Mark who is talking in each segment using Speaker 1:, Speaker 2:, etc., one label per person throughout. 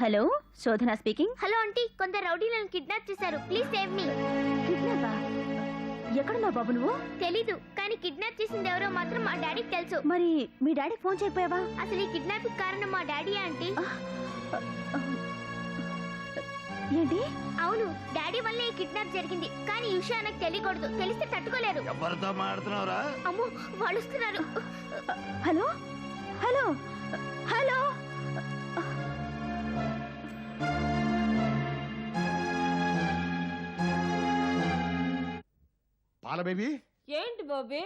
Speaker 1: Hello, శోధన speaking.
Speaker 2: Hello aunty, కొందరు రౌడీలను కిడ్నాప్ చేశారు. Please save me.
Speaker 1: కిడ్నాపా? ఎక్కడున్నావు బాబు నువ్వు?
Speaker 2: తెలీదు, కానీ కిడ్నాప్ చేసింది ఎవరో మాత్రం మా డాడీకి తెలుసు.
Speaker 1: మరి మీ డాడీకి ఫోన్ చేయకపోయావా?
Speaker 2: అసలు ఈ కిడ్నాప్ కారణం మా డాడీ ఆంటీ.
Speaker 1: ఏంటి?
Speaker 2: అవును, డాడీ వల్లే ఈ కిడ్నాప్ జరిగింది. కానీ ఈ విషయం నాకు తెలియకూడదు. తెలిస్తే తట్టుకోలేరు.
Speaker 3: ఎవరితో మాట్లాడుతున్నావురా?
Speaker 2: అమ్మో, వాళ్ళు వస్తున్నారు.
Speaker 1: Hello hello hello.
Speaker 4: పాల బేబీ,
Speaker 5: ఏంటి బాబీ?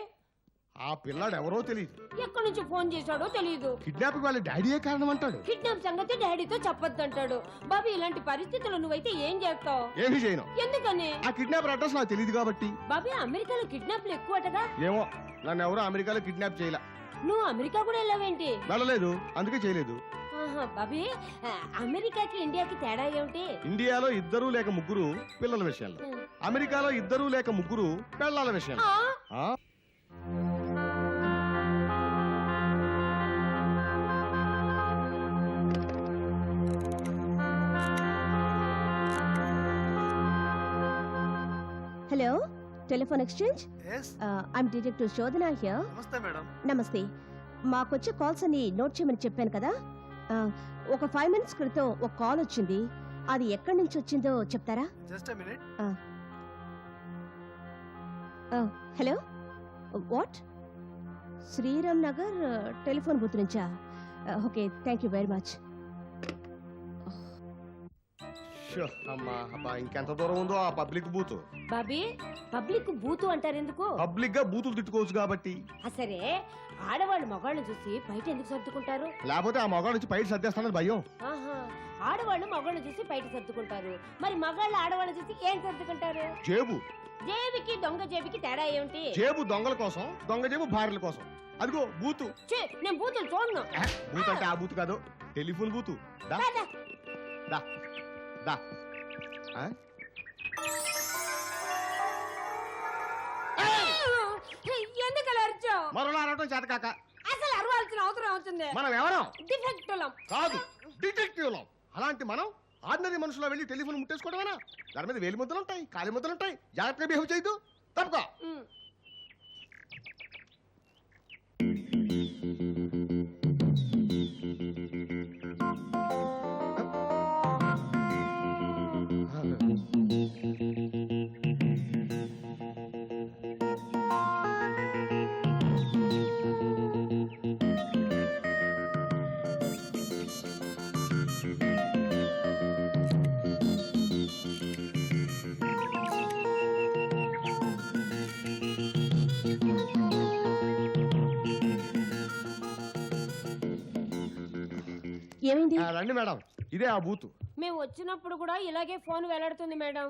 Speaker 4: ఆ పిల్లాడు ఎవరో తెలియదు.
Speaker 5: ఎక్కడి నుంచి ఫోన్ చేశాడో తెలియదు.
Speaker 4: కిడ్నాప్ వాళ్ళ డాడీయే కారణం అంటాడు.
Speaker 5: కిడ్నాప్ సంగతి డాడీతో చెప్పొద్దంటాడు. బాబీ, ఇలాంటి పరిస్థితుల్లో నువ్వైతే ఏం చేస్తావు?
Speaker 4: ఏమీ చేయను.
Speaker 5: ఎందుకని?
Speaker 4: ఆ కిడ్నాపర్ అడ్రస్ నాకు తెలియదు కాబట్టి.
Speaker 5: బాబీ, అమెరికాలో కిడ్నాప్లు ఎక్కువటగా.
Speaker 4: ఏమో, నన్ను ఎవరో అమెరికాలో కిడ్నాప్ చేయలే.
Speaker 5: నువ్వు అమెరికా కూడా వెళ్ళావేంటి?
Speaker 4: వెళ్ళలేదు, అందుకే చేయలేదు.
Speaker 5: బాబీ, అమెరికాకి ఇండియాకి తేడా ఏమిటి?
Speaker 4: ఇండియాలో 2 లేక 3 పిల్లల విషయంలో, అమెరికాలో 2 లేక 3 పెళ్ళాల విషయంలో. ఆ?
Speaker 6: Hello, telephone exchange. I'm detective శోధన హియర్.
Speaker 3: నమస్తే మేడం.
Speaker 6: నమస్తే. మాకొచ్చే కాల్స్ అన్ని నోట్ చేయమని చెప్పాను కదా. ఒక 5 minutes క్రితం ఒక కాల్ వచ్చింది. అది ఎక్కడి నుంచి వచ్చిందో చెప్తారా?
Speaker 3: Just a minute.
Speaker 6: Hello, what? Sriram Nagar telephone booth నుంచా? Okay, thank you very much.
Speaker 4: అమ్మా అబ్బా, ఇంకెంత దూరం ఉందో ఆ పబ్లిక్ బూత్.
Speaker 5: బాబీ, పబ్లిక్ బూతు అంటారు ఎందుకు?
Speaker 4: పబ్లిక్ గా బూతులు తిట్టుకోవచ్చు కాబట్టి.
Speaker 5: సరే, ఆడవాళ్ళు మగాళ్ళని చూసి బయట ఎందుకు సర్దుకుంటారు?
Speaker 4: లేకపోతే ఆ మగాడు నుంచి బయట సర్దేస్తానని భయం.
Speaker 5: ఆడవాళ్ళు మగాళ్ళని చూసి బయట సర్దుకుంటారు. మరి మగాళ్ళు ఆడవాళ్ళని చూసి ఏం సర్దుకుంటారు?
Speaker 4: జేబు.
Speaker 5: జేబుకి దొంగ జేబుకి తేడా ఏమిటి?
Speaker 4: జేబు దొంగల కోసం, దొంగ జేబు భార్యల కోసం. అదిగో బూతు.
Speaker 5: నేను బూతులు చూడను.
Speaker 4: బూత్ అంటే ఆ బూత్ కాదు, టెలిఫోన్ బూతు. దా దా దా.
Speaker 5: ఎందుకు అలా అరిచావు?
Speaker 4: మరోలా అరవటం చేత కాక.
Speaker 5: అసలు అరవాల్సిన అవసరం అవుతుంది.
Speaker 4: మనం ఎవరం?
Speaker 5: డిఫెక్టులం
Speaker 4: కాదు, డిటెక్టివ్లం. అలాంటి మనం ఆర్డినరీ మనుషులు వెళ్ళి టెలిఫోన్ ముట్టేసుకోవడమేనా? దాని మీద వేలి ముద్దలు ఉంటాయి, కాలి ముద్దలు ఉంటాయి. జాగ్రత్తగా బిహేవ్ చేయదు. తప్పుకో.
Speaker 6: ఏమైంది?
Speaker 4: రండి మేడం, ఇదే ఆ బూత్.
Speaker 5: మేము వచ్చినప్పుడు కూడా ఇలాగే ఫోన్ వెళ్లాడుతుంది madam.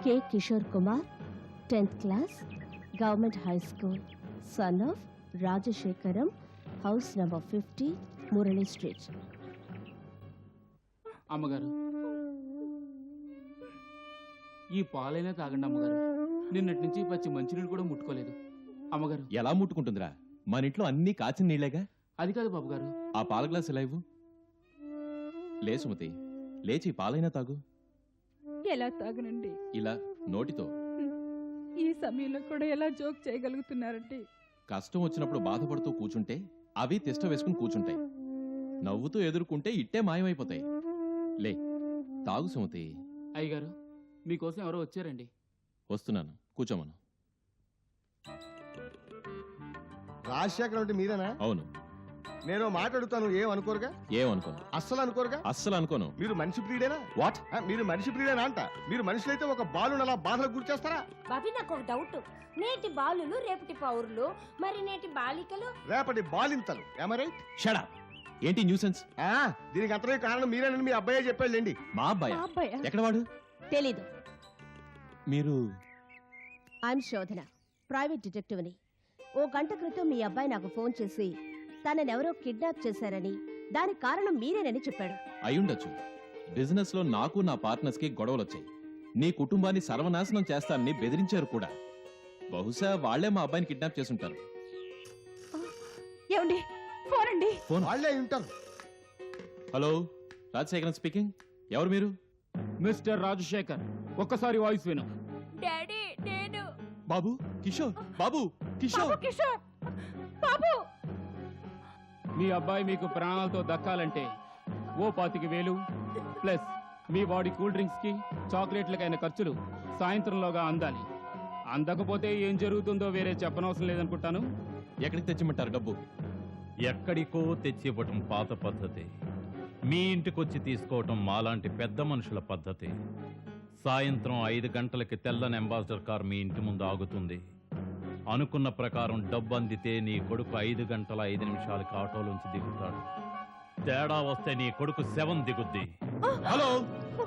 Speaker 6: K Kishore Kumar, 10th class, government high school, son of Rajasekharam, house number 50, Murali street.
Speaker 7: అమ్మగారు, ఈ పాలైనా తాగండి అమ్మగారు. నిన్నటి నుంచి పచ్చి మంచినీళ్ళు కూడా ముట్టుకోలేదు. అమ్మగారు.
Speaker 8: ఎలా ముట్టుకుంటుందిరా? మన ఇంట్లో అన్ని కాచిన నీళ్లేగా.
Speaker 7: అది కాదు బాబు గారు.
Speaker 8: ఆ పాల గ్లాస్ ఎలా ఇవ్వు. లే సుమతి, లేచి పాలైనా తాగు.
Speaker 9: ఎలా తాగనండి?
Speaker 8: ఇలా నోటితో.
Speaker 9: ఈ సమయంలో కూడా ఎలా జోక్ చేయగలుగుతున్నారండి?
Speaker 8: కష్టం వచ్చినప్పుడు బాధపడుతూ కూర్చుంటే అవి తిష్ట వేసుకుని కూర్చుంటాయి. నవ్వుతూ ఎదుర్కొంటే ఇట్టే మాయమైపోతాయి. లే తాగు సుమతి.
Speaker 7: అయ్యగారు, మీకోసం ఎవరో వచ్చారండి.
Speaker 8: వస్తున్నాను, కూర్చోమను.
Speaker 4: రాజశేఖరం అంటే మీరేనా?
Speaker 8: అవును.
Speaker 4: నేను మాట్లాడుతాను, ఏమనుకోరుగా?
Speaker 8: ఏమనుకోను.
Speaker 4: అస్సలు అనుకోరుగా?
Speaker 8: అస్సలు అనుకోను.
Speaker 4: మీరు మనిషి ప్రియుడేనా?
Speaker 8: వాట్?
Speaker 4: మీరు మనిషి ప్రియుడేనా అంట. మీరు మనుషులైతే ఒక బాలుని అలా బాధలకు గురి చేస్తారా?
Speaker 5: బాబీ, నాకు ఒక డౌట్. నేటి బాలులు రేపటి పౌరులు, మరి నేటి బాలికలు
Speaker 4: రేపటి బాలింతలు.
Speaker 8: Shut up. ఏంటి న్యూసెన్స్?
Speaker 4: దీనికి అంతనే కారణం మీరేనని మీ అబ్బాయే చెప్పాడండి.
Speaker 8: మా అబ్బాయి? ఎక్కడ వాడు?
Speaker 6: తెలీదు.
Speaker 8: మీరు?
Speaker 6: ఐఎమ్ శోధన, ప్రైవేట్ డిటెక్టివ్ని. ఓ గంట క్రితం మీ అబ్బాయి నాకు ఫోన్ చేసి తననెవరో కిడ్నాప్ చేశారని దానికి కారణం మీరేనని చెప్పాడు.
Speaker 8: అయ్యుండొచ్చు. బిజినెస్ లో నాకు నా పార్ట్నర్స్ కి గొడవలొచ్చాయి. నీ కుటుంబాన్ని సర్వనాశనం చేస్తానని బెదిరించారు కూడా. బహుశా వాళ్లే మా అబ్బాయిని కిడ్నాప్ చేసుంటారు.
Speaker 1: ఏమండి పోరండి.
Speaker 4: వాళ్ళే అయి ఉంటారు.
Speaker 8: Hello, Rajasekharan speaking. ఎవరు మీరు?
Speaker 7: మిస్టర్ రాజశేఖర్, ఒక్కసారి వాయిస్ విను.
Speaker 5: డాడీ నేను
Speaker 8: బాబు కిషోర్. బాబు కిషోర్.
Speaker 1: కిషోర్ బాబు.
Speaker 7: మీ అబ్బాయి మీకు ప్రాణాలతో దక్కాలంటే ఓ 25,000 ప్లస్ మీ వాడి కూల్ డ్రింక్స్ కి చాక్లెట్లకైన ఖర్చులు సాయంత్రంలోగా అందాలి. అందకపోతే ఏం జరుగుతుందో వేరే చెప్పనవసరం లేదనుకుంటాను.
Speaker 8: ఎక్కడికి తెచ్చిమంటారు డబ్బు?
Speaker 3: ఎక్కడికో తెచ్చివ్వటం పాత పద్ధతి. మీ ఇంటికొచ్చి తీసుకోవటం మాలాంటి పెద్ద మనుషుల పద్ధతి. సాయంత్రం 5 గంటలకి తెల్లని అంబాసిడర్ కార్ మీ ఇంటి ముందు ఆగుతుంది. అనుకున్న ప్రకారం డబ్బు అందితే నీ కొడుకు 5 గంటల 5 నిమిషాలకి ఆటోలోంచి దిగుతాడు. తేడా వస్తే నీ కొడుకు 7 దిగుద్ది.
Speaker 8: Hello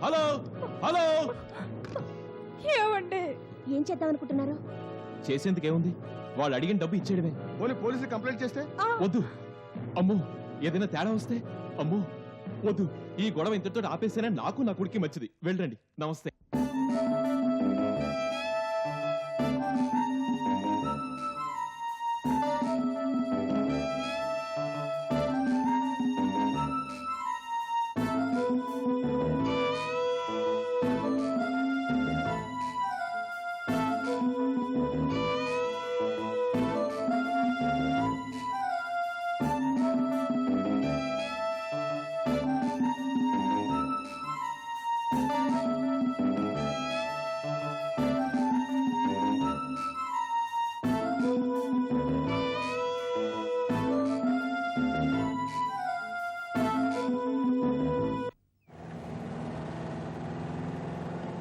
Speaker 8: hello hello.
Speaker 1: ఏమండి
Speaker 6: ఏం చేద్దామనుకుంటున్నారు?
Speaker 8: చేసేందుకేముంది? వాళ్ళు అడిగిన డబ్బు ఇచ్చేయడమే.
Speaker 4: పోనీ పోలీసులు కంప్లైంట్ చేస్తే?
Speaker 8: వద్దు. అమ్మో, ఏదైనా తేడా వస్తే? అమ్మో వద్దు. ఈ గొడవ ఇంతటితో ఆపేస్తేనే నాకు నా కొడుకు మంచిది. వెళ్ళండి. నమస్తే.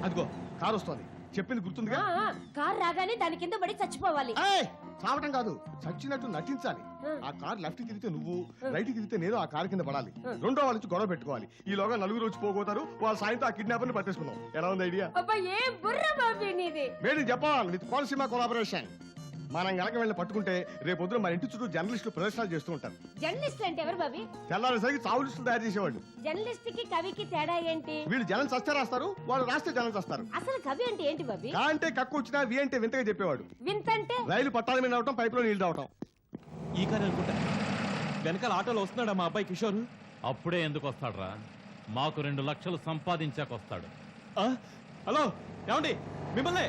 Speaker 4: అదిగో కారు వస్తుంది. చెప్పింది గుర్తుందిగా?
Speaker 5: కార్ రాగానే దాని కింద పడి చచ్చిపోవాలి.
Speaker 4: ఏయ్, చావటం కాదు, చచ్చినట్టు నటించాలి. ఆ కారు లెఫ్ట్ తిరిగితే నువ్వు, రైట్ తిరిగితే నేను ఆ కారు కింద పడాలి. రెండో వాళ్ళ నుంచి గొడవ పెట్టుకోవాలి. ఈలోగా నలుగురు వచ్చి పోగోతారు. వాళ్ళ సాయంత్రం ఆ కిడ్నాపర్ ని పట్టేసుకున్నాం. ఎలా ఉంది ఐడియా?
Speaker 5: అబ్బా ఏం బుర్ర బాబీ నీది.
Speaker 4: Made in Japan with Konaseema collaboration. మనం గనక వెళ్ళి పట్టుకుంటే రేపొద్దున మన ఇంటి చుట్టూ జర్నలిస్టులు ప్రదర్శనలు చేస్తూ ఉంటారు.
Speaker 5: జర్నలిస్ట్ అంటే ఎవరు బాబీ?
Speaker 4: తెల్లారేసరికి చావు లిస్టులు తయారు చేసేవాళ్ళు.
Speaker 5: జర్నలిస్ట్ కి కవికి తేడా ఏంటి?
Speaker 4: వీళ్ళు జనం చస్తే రాస్తారు, వాళ్ళు రాస్తే జనం చేస్తారు.
Speaker 5: అసలు కవి అంటే ఏంటి బాబీ?
Speaker 4: కా అంటే కక్కు వచ్చినా, వి అంటే వింతగా చెప్పేవాడు.
Speaker 5: వింతంటే?
Speaker 4: రైలు పట్టాల మీద అవటం, పైపులో నీళ్ళు రావటం.
Speaker 8: ఈ కారు అనుకుంటా. వెనకాల ఆటోలో వస్తున్నాడా మా అబ్బాయి కిషోర్?
Speaker 3: అప్పుడే ఎందుకు వస్తాడ్రా? మాకు 2 లక్షలు సంపాదించాకొస్తాడు.
Speaker 8: హలో, ఏమండి మిమ్మల్ని?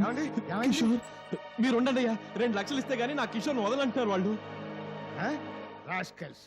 Speaker 4: ఏమండి? ఏమైంది?
Speaker 8: కిషోర్, మీరు ఉండండి అయ్యా. 2 లక్షలు ఇస్తే గానీ నా కిషోర్ వదలంటున్నారు వాళ్ళు.
Speaker 4: ఆ? రాస్కల్స్.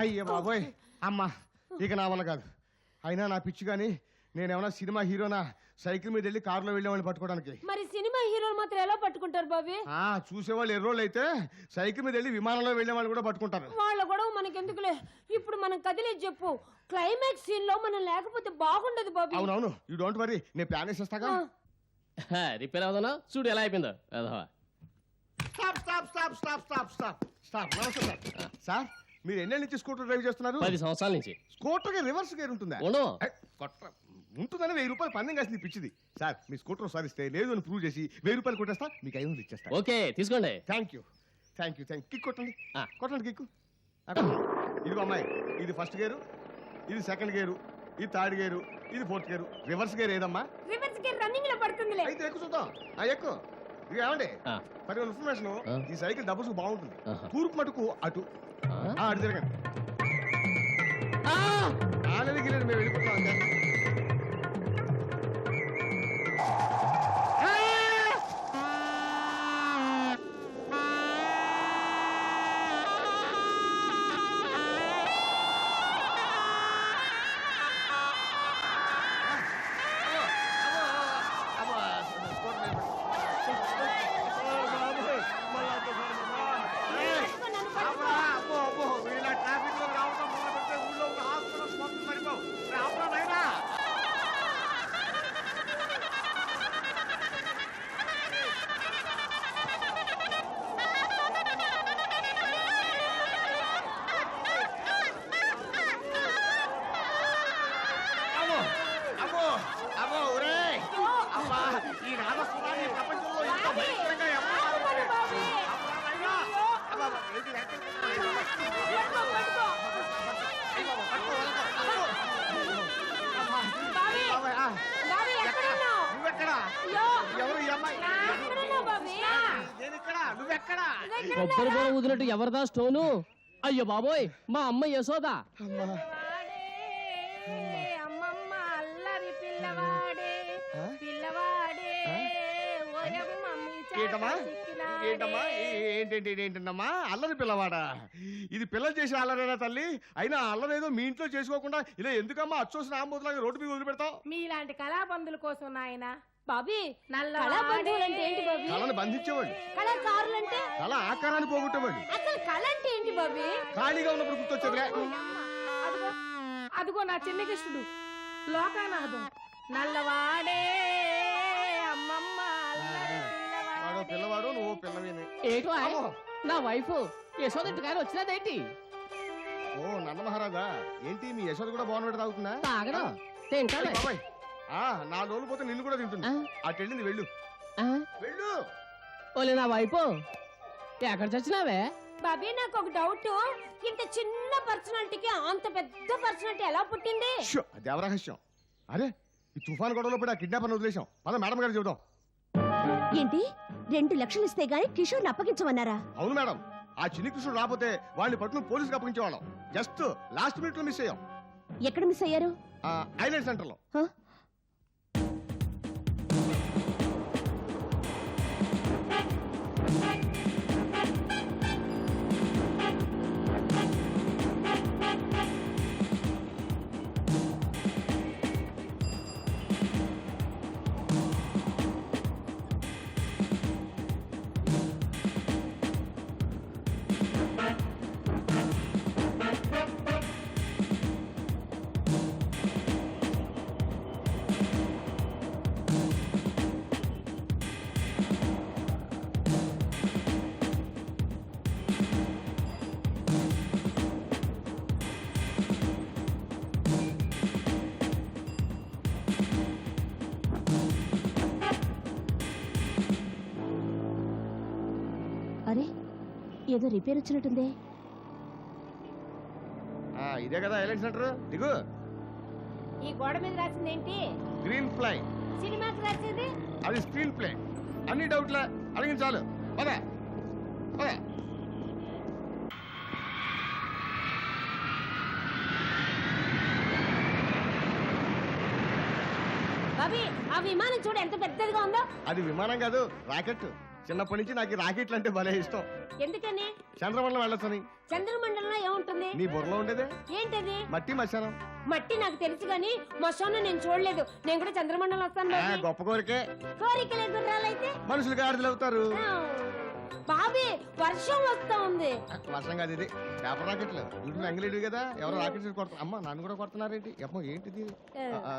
Speaker 4: అయ్య బాబోయ్, అమ్మా ఇక నా వల్ల కాదు. అయినా నా పిచ్చి కానీ నేనేమన్నా సినిమా హీరోనా సైకిల్ మీద వెళ్ళి కారులో వెళ్ళేవాళ్ళని పట్టుకోవడానికి?
Speaker 5: మరి సినిమా హీరోలు మాత్రం ఎలా పట్టుకుంటారు బాబీ?
Speaker 4: చూసేవాళ్ళు ఎర్రోళ్ళు అయితే సైకిల్ మీద వెళ్ళి విమానంలో వెళ్ళే వాళ్ళు కూడా పట్టుకుంటారు.
Speaker 5: వాళ్ళ గొడవ మనకెందుకులే. ఇప్పుడు మనం కదిలేదు చెప్పు. క్లైమాక్స్ సీన్ లో మనం లేకపోతే బాగుండదు బాబీ.
Speaker 4: అవునవును, యూ డోంట్ వరీ, నేను ప్లాన్ వేసేస్తాగా.
Speaker 10: రిపేర్ అవుతున్నా చూడు ఎలా అయిపోయిందో.
Speaker 4: Stop stop stop stop stop stop stop. నమస్తే సార్. సార్, మీరు ఎన్నేళ్ళ నుంచి స్కూటర్ డ్రైవ్ చేస్తున్నారు?
Speaker 10: 10 సంవత్సరాల నుంచి.
Speaker 4: స్కూటర్ కి రివర్స్ గేర్ ఉంటుందా?
Speaker 10: ఉండవు.
Speaker 4: ఉంటుందని 1000 రూపాయలు పందెం కాసింది పిచ్చిది. సార్, మీ స్కూటర్ సారిస్తే లేదు అని ప్రూవ్ చేసి 1000 రూపాయలు కొట్టేస్తా, మీకు 500 ఇచ్చేస్తా.
Speaker 10: ఓకే తీసుకోండి.
Speaker 4: Thank you thank you thank. Kick కొట్టండి,
Speaker 10: ఆ.
Speaker 4: కొట్టండి కిక్కు. ఇదిగో అమ్మాయి, ఇది ఫస్ట్ గేరు, ఇది సెకండ్ గేరు, ఇది థర్డ్ గేరు, ఇది ఫోర్త్ గేరు. రివర్స్ గేర్ ఏదమ్మా?
Speaker 5: రివర్స్ గేర్ రన్నింగ్ లో పడుతుందిలే.
Speaker 4: అయితే ఎక్కువ చూద్దాం. ఎక్కువ. ఇది ఏమండి,
Speaker 10: ఆ.
Speaker 4: మరి ఇన్ఫర్మేషన్, ఈ సైకిల్ డబ్బులు బాగుంటుంది.
Speaker 10: ఆహా.
Speaker 4: తూర్పు మటుకు అటు,
Speaker 10: ఆ?
Speaker 4: అటు తిరగండి. ఆనది గిలేదు, మేము వెళ్ళిపోతాం అంతే. నువ్వెక్కడా
Speaker 10: కొబ్బరి కూర ఊదినట్టు ఎవరిదా స్టోను? అయ్యో బాబోయ్, మా అమ్మ యశోదా.
Speaker 4: అమ్మా
Speaker 5: అమ్మమ్మ అల్లరి పిల్లవాడే
Speaker 4: ఆ?
Speaker 5: పిల్లవాడే
Speaker 4: ఆ?
Speaker 5: ఓయమ్మ మీ చేత
Speaker 4: ఏంటమ్మా
Speaker 5: చిక్కినాడే.
Speaker 4: ఏంటమ్మా ఏంటమ్మా అల్లరి పిల్లవాడా? ఇది పిల్లలు చేసిన అల్లరేనా తల్లి? అయినా అల్లరేదో మీ ఇంట్లో చేసుకోకుండా ఇలా ఎందుకమ్మా అచ్చోసిన ఆంబోతులాగా రోడ్డు మీద వదిలిపెడతావు?
Speaker 5: మీలాంటి కళాబంధుల కోసం నాయన
Speaker 6: బాబీ
Speaker 5: నల్లవాడే.
Speaker 6: కళాబంధువులు అంటే ఏంటి బాబీ?
Speaker 4: కళను బంధించేవాళ్ళు,
Speaker 6: కళాకారులు అంటే
Speaker 4: కళ ఆకారాన్ని పోగొట్టేవాళ్ళు.
Speaker 6: అసలు కళ అంటే ఏంటి బాబీ?
Speaker 4: ఖాళీగా ఉన్నప్పుడు గుర్తొచ్చేదిలే.
Speaker 5: అదిగో అదిగో నా చిన్న కృష్ణుడు లోకానాథం నల్లవాడే అమ్మమ్మ అల్లరి
Speaker 4: వాడు
Speaker 5: పిల్లవాడే.
Speaker 4: పిల్లవాడు, నువ్వు పిల్లవేని.
Speaker 10: ఏటో ఆయ్,
Speaker 4: అమ్మో.
Speaker 10: నా వైఫ్ యశోద ఇంటి గారు వచ్చినదేంటి?
Speaker 4: ఓ నంద మహారాజా, ఏంటి మీ యశోద కూడా బాగున్నట్టు తాగుతుందా?
Speaker 10: తాగడం తింటాడే.
Speaker 4: బాబాయ్, నా లోలు పోతే నిన్ను కూడా తింటుంది. అటు వెళ్ళింది, వెళ్ళు వెళ్ళు.
Speaker 10: ఓలే నా వైఫ్, ఎక్కడ చచ్చినావే?
Speaker 5: బాబీ నాకు ఒక డౌట్, ఇంత చిన్న పర్సనాలిటీకి అంత పెద్ద పర్సనాలిటీ ఎలా పుట్టింది?
Speaker 4: షో, అది దేవరహస్యం. అరే ఈ తుఫాన్ గొడవలో పడి ఆ కిడ్నాపర్ని వదిలేశాం. పద మేడం గారు చెబుదాం.
Speaker 6: ఏంటి 2 లక్షలు ఇస్తే గానీ కిషోర్ని అప్పగించమన్నారా?
Speaker 4: అవును మేడం, ఆ చిన్ని కృష్ణుడు రాకపోతే వాడిని పట్టుకుని పోలీసుకి అప్పగించేవాళ్ళం. జస్ట్ లాస్ట్ మినిట్ లో మిస్ అయ్యాం.
Speaker 6: ఎక్కడ మిస్ అయ్యారు?
Speaker 4: ఐలాండ్ సెంటర్ లో.
Speaker 6: హ? అరే ఏదో రిపేర్ వచ్చినట్టుందే.
Speaker 4: ఇదే కదా ఐలాండ్ సెంటర్. దిగు.
Speaker 5: ఈ గోడ మీద రాసింది ఏంటి?
Speaker 4: Green fly.
Speaker 5: సినిమాకి రాసేది
Speaker 4: అది స్క్రీన్ ప్లే. అన్ని డౌట్లే అడిగించాలు. పద పద.
Speaker 5: బాబీ ఆ విమానం చూడు ఎంత పెద్దదిగా ఉందో.
Speaker 4: అది విమానం కాదు, రాకెట్. చిన్నప్పటి నుంచి నాకు ఈ రాకెట్లు అంటే భలే ఇష్టం.
Speaker 5: ఎందుకని?
Speaker 4: చంద్రమండలం వెళ్ళొచ్చని.
Speaker 5: చంద్రమండలంలో ఏముంటుంది?
Speaker 4: నీ బుర్రలో ఉండేదే
Speaker 5: ఏంటది?
Speaker 4: మట్టి మశానం.
Speaker 5: మట్టి నాకు తెలుసు గాని మసాను నేను చూడలేదు. నేను కూడా చంద్రమండలం వస్తాను బాబీ.
Speaker 4: గొప్ప కోరికే.
Speaker 5: కోరికలే గుర్రాలైతే
Speaker 4: మనుషులు గాడిదలు అవుతారు.
Speaker 5: బాబీ వర్షం వస్తా ఉంది.
Speaker 4: వర్షం కాదు ఇది, పేపర్ రాకెట్లు. వీటిని అంగిలేడు కదా, ఎవరో రాకెట్ కొడుతున్నారు. అమ్మ నన్ను కూడా కొడుతున్నారేంటి? అమ్మో ఏంటిది? ఆ,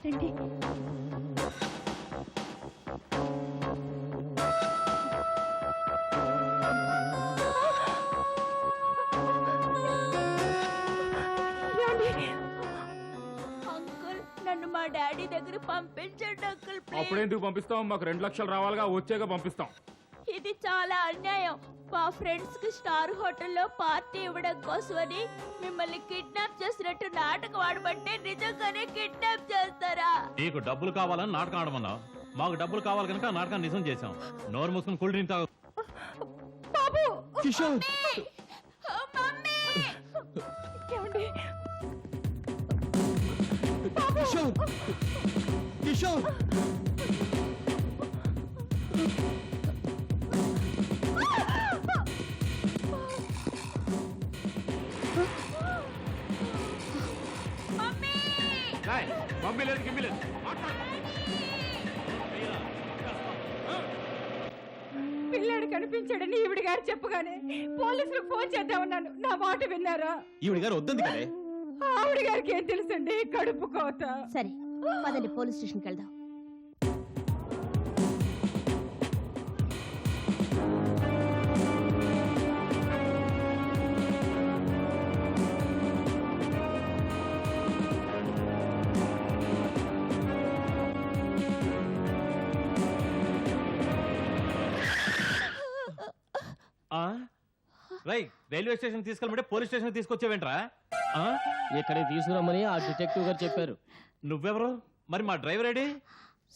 Speaker 1: రండి.
Speaker 6: అంకుల్ నన్ను మా డాడీ దగ్గర పంపించండి అంకుల్
Speaker 7: అప్పుడెందుకు పంపిస్తాం? మాకు 2 లక్షలు రావాలిగా, వచ్చాక పంపిస్తాం.
Speaker 2: ఇది చాలా అన్యాయం. మా ఫ్రెండ్స్ కి స్టార్ హోటల్లో పార్టీ ఇవ్వడం కోసమని మిమ్మల్ని కిడ్నాప్ చేసినట్టు నాటకం ఆడమంటే నిజంగానే కిడ్నాప్ చేస్తారా?
Speaker 3: నీకు డబ్బులు కావాలని నాటకం ఆడమన్నావు, మాకు డబ్బులు కావాలి కనుక నాటకాన్ని నిజం చేశాం. నోరు మూసుకుని కూల్ డ్రింక్ తాగు.
Speaker 9: బాబు
Speaker 8: కిషోర్
Speaker 2: మమ్మీ!
Speaker 9: ఏమండి
Speaker 8: కిషోర్ కిషోర్
Speaker 7: మమ్మీ లేదు, గిమ్మి లేదు.
Speaker 9: పిల్లాడు కనిపించాడని ఈవిడ గారు చెప్పగానే పోలీసులకు ఫోన్ చేద్దామన్నాను. నా మాట విన్నారా?
Speaker 8: ఈవిడ గారు వద్దంది కదే.
Speaker 9: ఆవిడ గారికి ఏం తెలుసండి, కడుపు కోత.
Speaker 6: సరే పదండి పోలీస్ స్టేషన్కి వెళ్దాం.
Speaker 3: రై, రైల్వే స్టేషన్ తీసుకెళ్ళమంటే పోలీస్ స్టేషన్ తీసుకొచ్చేవేంట్రా?
Speaker 10: ఇక్కడికి తీసుకురమ్మని ఆ డిటెక్టివ్ గారు చెప్పారు.
Speaker 3: నువ్వెవరు? మరి మా డ్రైవర్ ఏడి?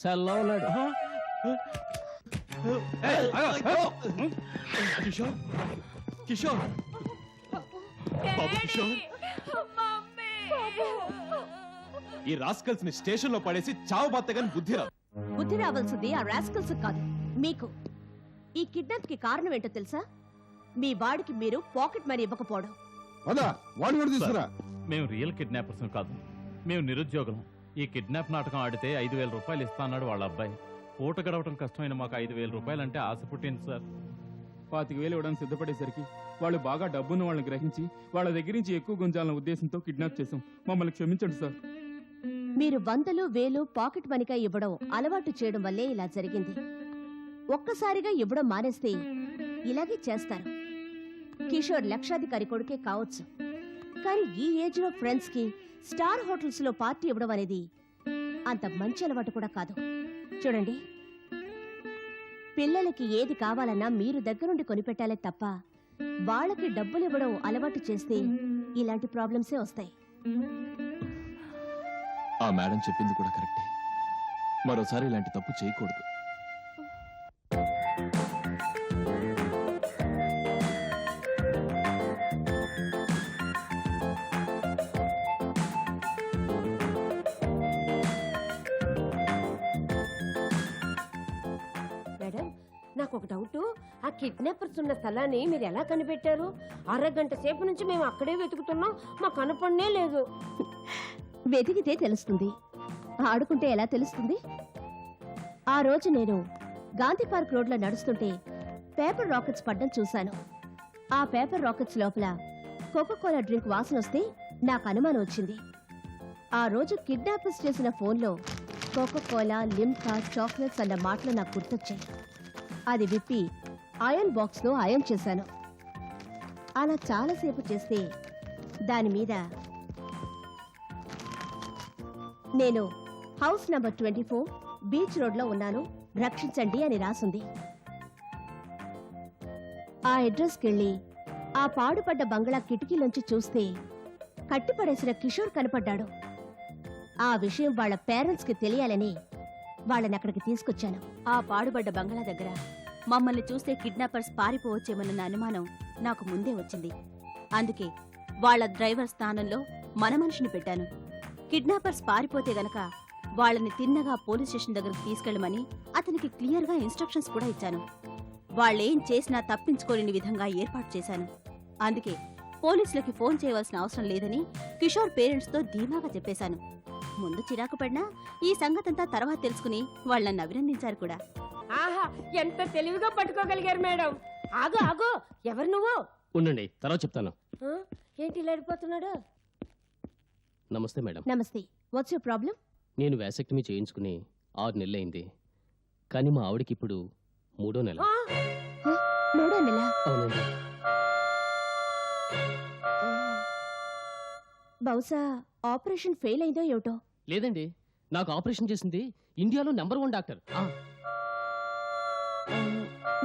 Speaker 10: సెల్లో ఉన్నాడు.
Speaker 8: కిషోర్ కిషోర్ బాబు కిషోర్,
Speaker 2: మమ్మీ!
Speaker 8: ఈ రాస్కల్స్ ని స్టేషన్ లో పడేసి చావు బత్తగాని బుద్ధి రాదు.
Speaker 6: బుద్ధి రావాల్సింది ఆ రాస్కల్స్ కాదు, మీకు. ఈ కిడ్నాప్ కి కారణం ఏంటో తెలుసా? మీ వాడికి మీరు పాకెట్ మనీ ఇవ్వకపోవడం.
Speaker 3: మేము రియల్ కిడ్నాపర్స్ కాదు, మేము నిరుద్యోగులం. ఈ కిడ్నాప్ నాటకం ఆడితే 5,000 రూపాయలు ఇస్తాన్నాడు వాళ్ళ అబ్బాయి. పూట గడవటం కష్టమైన మాకు 5,000 రూపాయలు అంటే ఆశ పుట్టింది సార్.
Speaker 7: 25,000 ఇవ్వడానికి సిద్ధపడేసరికి వాళ్ళు బాగా డబ్బున్న వాళ్ళని గ్రహించి వాళ్ళ దగ్గర నుంచి ఎక్కువ గుంజాలన్న ఉద్దేశంతో కిడ్నాప్ చేశాం. మమ్మల్ని క్షమించండి సార్.
Speaker 6: మీరు 100,000 పాకెట్ మనీగా ఇవ్వడం అలవాటు చేయడం వల్లే ఇలా జరిగింది. ఒక్కసారిగా ఇవ్వడం మానేస్తే ఇలాగే చేస్తారు. కిషోర్ లక్షాధికారి కొడుకే కావచ్చు, కానీ ఈ ఏజ్ లో ఫ్రెండ్స్ కి స్టార్ హోటల్స్ లో పార్టీ ఇవ్వడం అనేది అంత మంచి అలవాటు కూడా కాదు. చూడండి, పిల్లలకి ఏది కావాలన్నా మీరు దగ్గరుండి కొనిపెట్టాలే తప్ప వాళ్ళకి డబ్బులు ఇవ్వడం అలవాటు చేస్తే ఇలాంటి ప్రాబ్లమ్సే వస్తాయి.
Speaker 8: ఆ మేడం చెప్పింది కూడా కరెక్టే. మరోసారి ఇలాంటి తప్పు చేయకూడదు.
Speaker 5: మేడం, నాకు ఒక డౌట్. ఆ కిడ్నాపర్స్ ఉన్న స్థలాన్ని మీరు ఎలా కనిపెట్టారు? అరగంట సేపు నుంచి మేము అక్కడే వెతుకుతున్నాం, మాకు కనపడనే లేదు.
Speaker 6: వెతికితే తెలుస్తుంది, ఆడుకుంటే ఎలా తెలుస్తుంది? ఆ రోజు నేను గాంధీ పార్క్ రోడ్లో నడుస్తుంటే పేపర్ రాకెట్స్ పడ్డం చూశాను. ఆ పేపర్ రాకెట్స్ లోపల కోకోకోలా డ్రింక్ వాసన వస్తే నాకు అనుమానం వచ్చింది. ఆ రోజు కిడ్నాపర్స్ చేసిన ఫోన్లో కోకోకోలా, లిమ్కా, చాక్లెట్స్ అన్న మాటలు నాకు గుర్తొచ్చాయి. అది విప్పి ఐరన్ బాక్స్లో ఐరన్ చేశాను. అలా చాలాసేపు చేస్తే దాని మీద నేను హౌస్ నంబర్ 24 బీచ్ రోడ్లో ఉన్నాను, రక్షించండి అని రాసుంది. ఆ అడ్రస్కి వెళ్ళి ఆ పాడుపడ్డ బంగ్లా కిటికీలోంచి చూస్తే కట్టిపడేసిన కిషోర్ కనపడ్డాడు. ఆ విషయం వాళ్ళ పేరెంట్స్కి తెలియాలని వాళ్ళని అక్కడికి తీసుకొచ్చాను.
Speaker 1: ఆ పాడుబడ్డ బంగ్లా దగ్గర మమ్మల్ని చూస్తే కిడ్నాపర్స్ పారిపోవచ్చేమన్న అనుమానం నాకు ముందే వచ్చింది. అందుకే వాళ్ళ డ్రైవర్ స్థానంలో మన మనిషిని పెట్టాను. కిడ్నాపర్స్ పారిపోతే గనక వాళ్ళని తిన్నగా పోలీస్ స్టేషన్ దగ్గరకు తీసుకెళ్లమని అతనికి క్లియర్గా ఇన్స్ట్రక్షన్స్ కూడా ఇచ్చాను. వాళ్ళేం చేసినా తప్పించుకోలేని విధంగా ఏర్పాటు చేశాను. అందుకే పోలీసులకి ఫోన్ చేయవలసిన అవసరం లేదని కిషోర్ పేరెంట్స్తో ధీమాగా చెప్పేశాను. ముందు చిరాకు పడినా ఈ సంగతంతా తర్వాత తెలుసుకుని వాళ్ళని అభినందించారు కూడా.
Speaker 5: ఆహా, ఎంత తెలివిగా పట్టుకోగలిగారు మేడం. ఆగు ఆగు, ఎవరు నువ్వు?
Speaker 10: ఉండండి, తర్వాత చెప్తాను.
Speaker 5: ఆ, ఏంటి ఇలా వెళ్ళిపోతున్నాడు?
Speaker 10: నమస్తే మేడం.
Speaker 6: నమస్తే. What's your problem?
Speaker 10: నేను వ్యాసెక్టమీ చేయించుకుని 6 నెలలైంది. కానీ మా ఆవిడకి ఇప్పుడు 3వ నెల.
Speaker 5: ఆ,
Speaker 6: 3వ నెల?
Speaker 10: అవునండి.
Speaker 6: బహుశా ఆపరేషన్ ఫెయిల్ అయిందో ఏమిటో.
Speaker 10: లేదండి, నాకు ఆపరేషన్ చేసింది ఇండియాలో #1 డాక్టర్.
Speaker 6: ఆ,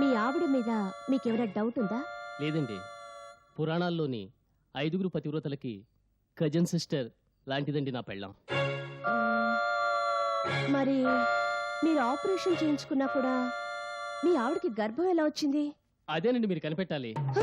Speaker 6: మీ ఆవిడ మీద మీకెవరైనా డౌట్ ఉందా?
Speaker 10: లేదండి, పురాణాల్లోని 5 పతివ్రతలకి కజన్ సిస్టర్ లాంటిదండి నా పెళ్ళాం.
Speaker 6: ఆ, మరి మీరు ఆపరేషన్ చేయించుకున్నా కూడా మీ ఆవిడకి గర్భం ఎలా వచ్చింది?
Speaker 10: అదేనండి మీరు కనిపెట్టాలి.
Speaker 6: హ?